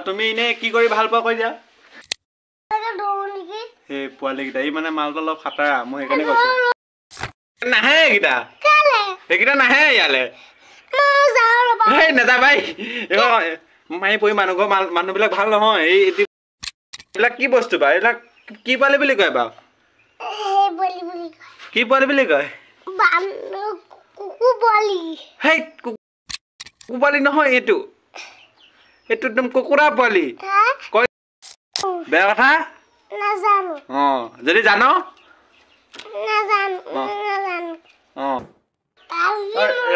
তুমি ইনে কি কৰি ভাল পোৱা কৈ দিয়া হে পোৱালি গিটা ই মানে মালটো অলপ খাটাৰা মই সেইকাৰণে কৈছো নাহে গিটা সেইগিটা নাহে ইয়ালে হে নেতা ভাই মাই পৰি মানুহবিলাক ভাল নহয় এই এইবিলাক কি বস্তু বা এইবিলাক কি পোৱালি বুলি কয় বা কি পোৱালি বুলি কয় হেই কুকু পোৱালি নহয় এইটো একদম কুকুৰা পোৱালি কয় বেয়া কথা নাজানো যদি জানো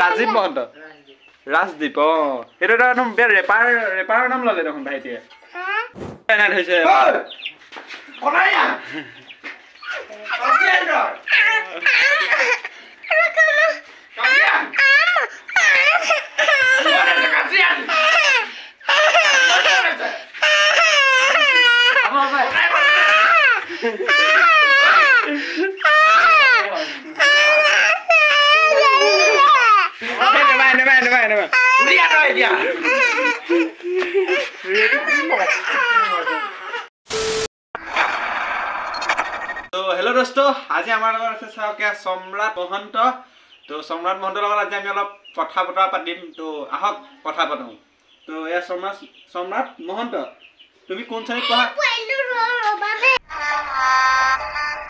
ৰাজীৱ মহন্ত ৰাজদীপ এইটো একদম বেয়া ৰেপাৰৰ নাম ললে দেখোন ভাইটিয়ে এনে ধৰিছে हेलो दोस्तों आज आम सम्राट महंत तो सम्राट महंतर आज आम अलग कथा बतरा पातिम तो आहक कथा पातो तो या सम्राट महंत तुम कौन श्रेणी पढ़ा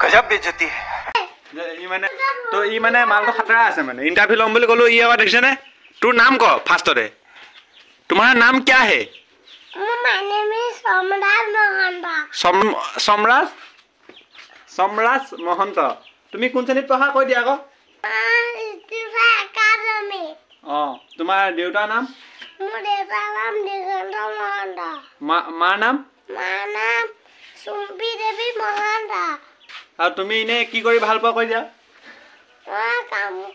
गजब बेइज्जती है तो इ माने मालটো खतरा আছে মানে इंटरव्यू लम বুলি কলো ই আবার দেখছ ने তোর नाम को फास्ट रे तुम्हारा नाम क्या है My name is सम्राट महंत सम्राट महंत তুমি কোন শ্ৰেণীত পঢ়া কৈ দিয়া আকৌ एकेडमी তোমাৰ দেউতাৰ নাম মোৰ দেউতাৰ নাম দিগন্ত महंत মাৰ নাম চুম্পি দেৱী महंत আৰু তুমি ইনে কি কৰি ভাল পোৱা কৈ দিয়া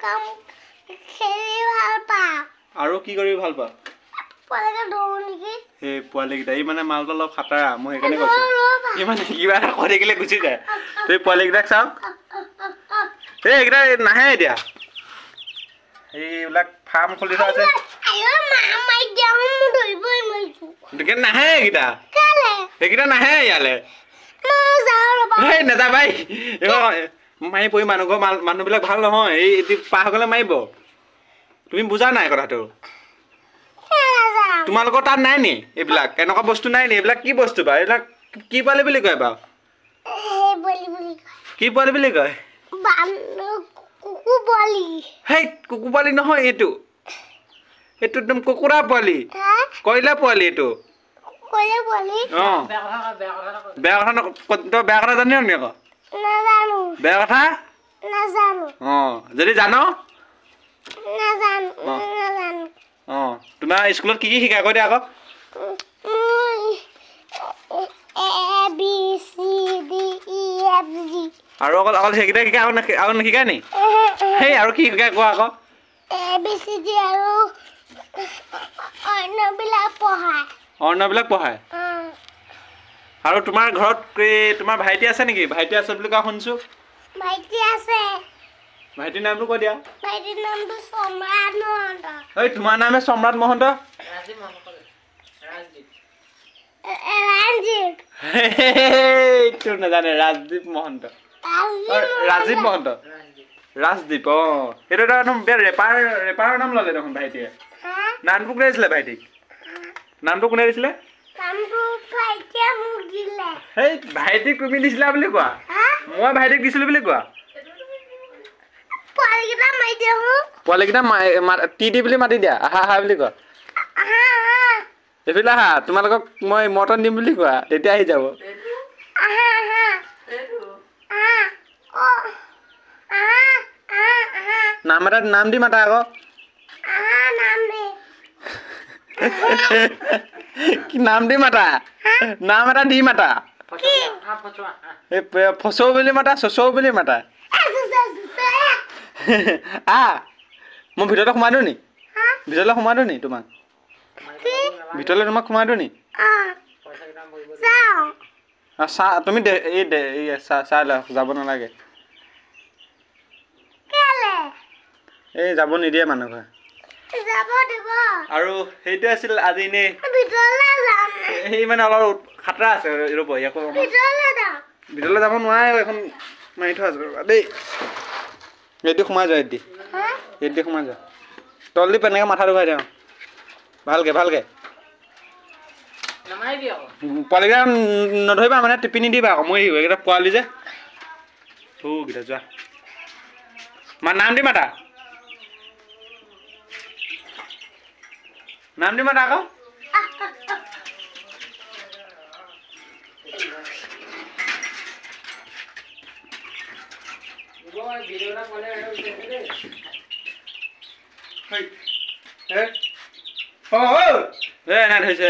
কাম খেলি ভাল পাওঁ আৰু কি কৰি ভাল পোৱা পোৱালিকে দৌৰো নেকি হে পোৱালি গিটা ই মানে মালটো অলপ খাটাৰা মই সেইকাৰণে কৈছো ই মানে কিবা এটা কৰি গিলে গুচি যায় তুই পোৱালি গিটাক চাও এই গিটা নাহে এতিয়া এইবিলাক ফাৰ্ম খুলি থোৱা আছে আয়ো মা মাই দিও মই ধৰিবই নোৱাৰিছো দেখে নাহে গিটা কেলে এইগিটা নাহে ইয়ালে মই যাও ৰবা হে নেতা ভাই মাই পৰি মানুহবিলাক ভাল নহয় এই পাহ গলে মাৰিব তুমি বুজা নাই কথাটো তোমালোকৰ তাত নাই নি এইবিলাক এনেকুৱা বস্তু নাই নি এইবিলাক কি বস্তু বা এইবিলাক কি পোৱালি বুলি কয় বা কি পোৱালি বুলি কয় কুকু পোৱালি হেই কুকু পোৱালি নহয় এইটো একদম কুকুৰা পোৱালি কয়লা পোৱালি এইটো বেয়া কথা জানি নি আকৌ নাজানো বেয়া কথা নাজানো যদি জানো নাজানো তোমাৰ স্কুলত কি শিকাই কৈ দিয়া আকৌ A B C D E F G আৰু অকল সেইকেইটা শিকাই আৰু নিশিকাই নি সেই আৰু কি শিকাই কোৱা আকৌ A B C D আৰু অন্যবিলাক পঢ়ায় আৰু তোমাৰ ঘৰত তোমাৰ ভাইটি আছে নেকি ভাইটি আছে বুলি কোৱা শুনিছো ভাইটি আছে ভাইটিৰ নামটো কৈ দিয়া ভাইটিৰ নামটো সম্ৰাট महंत এই তোমাৰ নামে সম্ৰাট महंत ৰাজীৱ এইটো নাজানে ৰাজদীপ महंत ৰাজীৱ महंत ৰাজদীপ এইটো একদম বেয়া ৰেপাৰৰ নাম ললে দেখোন ভাইটিয়ে নামটো কোনে দিছিলে ভাইটিক নামটো কোনে দিছিলে সেই ভাইটিক তুমি দিছিলা বুলি কোৱা মই ভাইটিক দিছিলো বুলি কোৱা পোৱালিকেইটা টি বুলি মাতি দিয়া আহা বুলি কোৱা এইফালে আহা তোমালোকক মই মটন দিম বুলি কোৱা তেতিয়া আহি যাব নাম দি মাতা আকৌ কি নাম দি মাতা নাম এটা দি মাতা ফচৌ বুলি মাতা চচৌ বুলি মাতা মই ভিতৰলৈ সোমাই দিওঁ নি ভিতৰলৈ সোমাই দিওঁ নি তোমাক ভিতৰলৈ তোমাক সোমাই দিওঁ নি তুমি চাই লোৱা যাব নালাগে এই যাব নিদিয়ে মানুহ ঘৰ আৰু সেইটো আছিল আজি নে ভিতৰলৈ যাম সেই মানে অলপ খাতৰা আছে ৰ'ব ইয়াকো ভিতৰলৈ যাব নোৱাৰে এখন মাৰি থোৱা আছে দেই এইটো সোমাই যোৱা এইটো সোমাই যোৱা তলদি পেনেকে মাথাটো খুৱাই দিওঁ ভালকে ভালকে পোৱালিকেইটা নধৰিবা মানে টিপি নিদিবা আকৌ মই এইকেইটা পোৱালি যে গীতা যোৱা নাম দি মাতা নাম দি মাতা আকৌ নাই ধৰিছে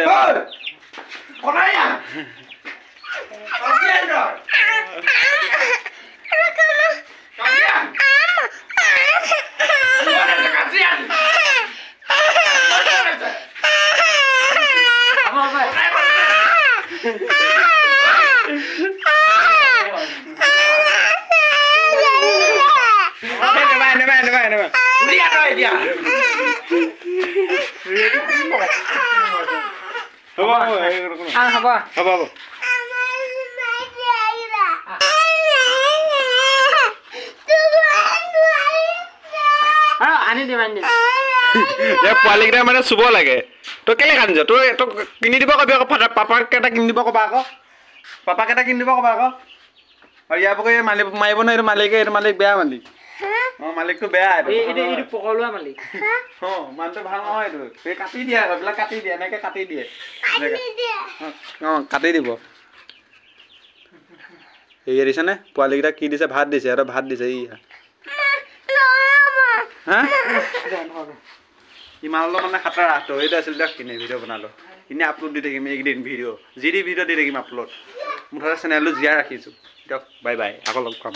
পোৱালিকেইটা মানে চুব লাগে তই কেলে কান্দিছ তই তোক কিনি দিব কবি আকৌ পাপাক এটা কিনি দিব কবা আকৌ পাপাক এটা কিনি দিব কবা আকৌ আৰু ইয়াৰ পকৈ মালিক মাৰিব নহয় এইটো মালিকে এইটো মালিক বেয়া মালিক মালিকটো বেয়া পকলোৱা মালিক মানুহটো ভাল নহয় এইটো এই কাটি দিয়ে এইবিলাক কাটি দিয়ে এনেকে কাটি দিয়ে কাটি দিব এই দিছেনে পোৱালিকেইটা কি দিছে ভাত দিছে আৰু ভাত দিছে ইমানলৈ মানে খাতৰা তো এইটো আছিল দিয়ক কিনে ভিডিঅ' বনালোঁ কিনে আপলোড দি থাকিম এইকেইদিন ভিডিঅ' যি ভিডিঅ' দি থাকিম আপলোড মুঠতে চেনেলটো জীয়াই ৰাখিছোঁ দিয়ক বাই বাই আকৌ লগ পাম